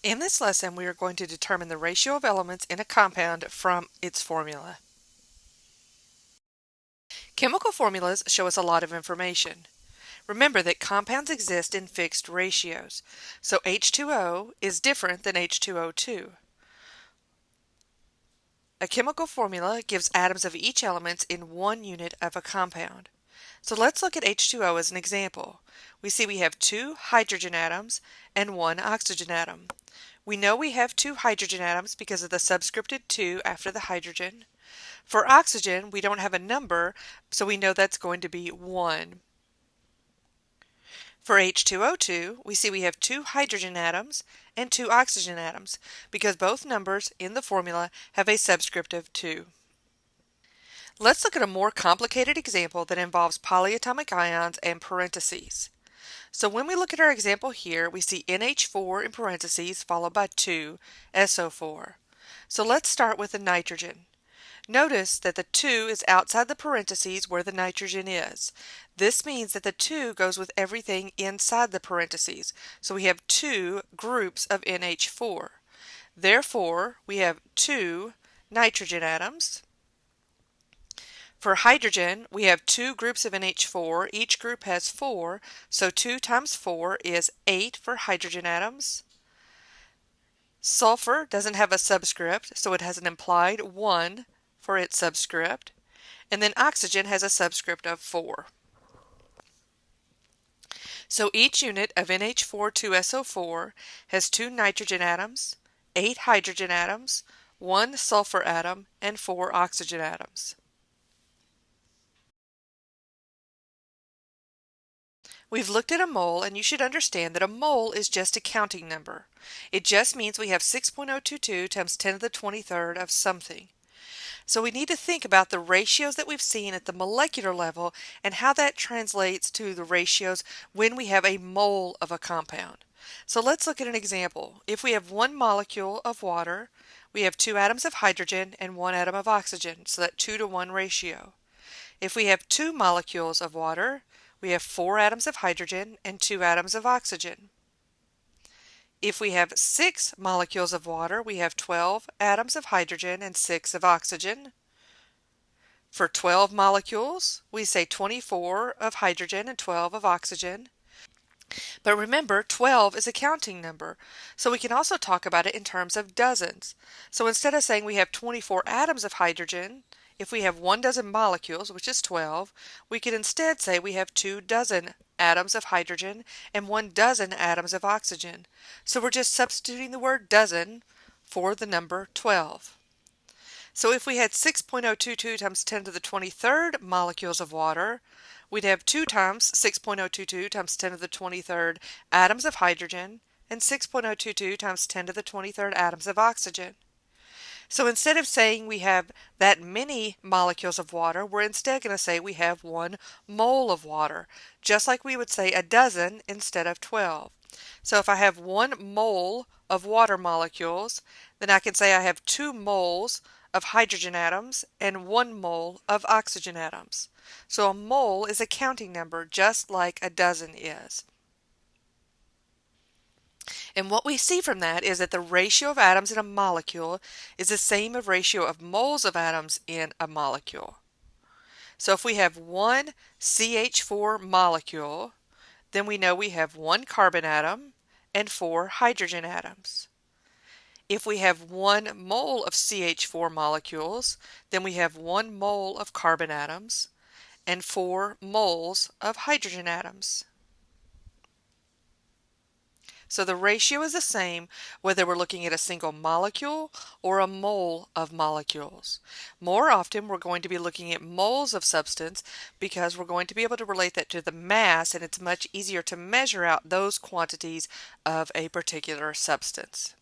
In this lesson, we are going to determine the ratio of elements in a compound from its formula. Chemical formulas show us a lot of information. Remember that compounds exist in fixed ratios, so H2O is different than H2O2. A chemical formula gives atoms of each element in one unit of a compound. So let's look at H2O as an example. We see we have two hydrogen atoms and one oxygen atom. We know we have two hydrogen atoms because of the subscripted 2 after the hydrogen. For oxygen, we don't have a number, so we know that's going to be 1. For H2O2, we see we have two hydrogen atoms and two oxygen atoms because both numbers in the formula have a subscript of 2. Let's look at a more complicated example that involves polyatomic ions and parentheses. So when we look at our example here, we see NH4 in parentheses followed by 2 SO4. So let's start with the nitrogen. Notice that the 2 is outside the parentheses where the nitrogen is. This means that the 2 goes with everything inside the parentheses. So we have two groups of NH4. Therefore, we have two nitrogen atoms. For hydrogen, we have two groups of NH4. Each group has 4, so 2 times 4 is 8 for hydrogen atoms. Sulfur doesn't have a subscript, so it has an implied 1 for its subscript. And then oxygen has a subscript of 4. So each unit of NH4-2SO4 has 2 nitrogen atoms, 8 hydrogen atoms, 1 sulfur atom, and 4 oxygen atoms. We've looked at a mole, and you should understand that a mole is just a counting number. It just means we have 6.022 times 10 to the 23rd of something. So we need to think about the ratios that we've seen at the molecular level and how that translates to the ratios when we have a mole of a compound. So let's look at an example. If we have one molecule of water, we have 2 atoms of hydrogen and 1 atom of oxygen, so that 2 to 1 ratio. If we have 2 molecules of water, we have 4 atoms of hydrogen and 2 atoms of oxygen. If we have 6 molecules of water, we have 12 atoms of hydrogen and 6 of oxygen. For 12 molecules, we say 24 of hydrogen and 12 of oxygen. But remember, 12 is a counting number, so we can also talk about it in terms of dozens. So instead of saying we have 24 atoms of hydrogen, if we have 1 dozen molecules, which is 12, we could instead say we have 2 dozen atoms of hydrogen and 1 dozen atoms of oxygen. So we're just substituting the word dozen for the number 12. So if we had 6.022 times 10 to the 23rd molecules of water, we'd have 2 times 6.022 times 10 to the 23rd atoms of hydrogen and 6.022 times 10 to the 23rd atoms of oxygen. So instead of saying we have that many molecules of water, we're instead going to say we have 1 mole of water, just like we would say a dozen instead of 12. So if I have 1 mole of water molecules, then I can say I have 2 moles of hydrogen atoms and 1 mole of oxygen atoms. So a mole is a counting number just like a dozen is. And what we see from that is that the ratio of atoms in a molecule is the same as ratio of moles of atoms in a molecule. So if we have 1 CH4 molecule, then we know we have 1 carbon atom and 4 hydrogen atoms. If we have 1 mole of CH4 molecules, then we have 1 mole of carbon atoms and 4 moles of hydrogen atoms. So the ratio is the same whether we're looking at a single molecule or a mole of molecules. More often we're going to be looking at moles of substance because we're going to be able to relate that to the mass, and it's much easier to measure out those quantities of a particular substance.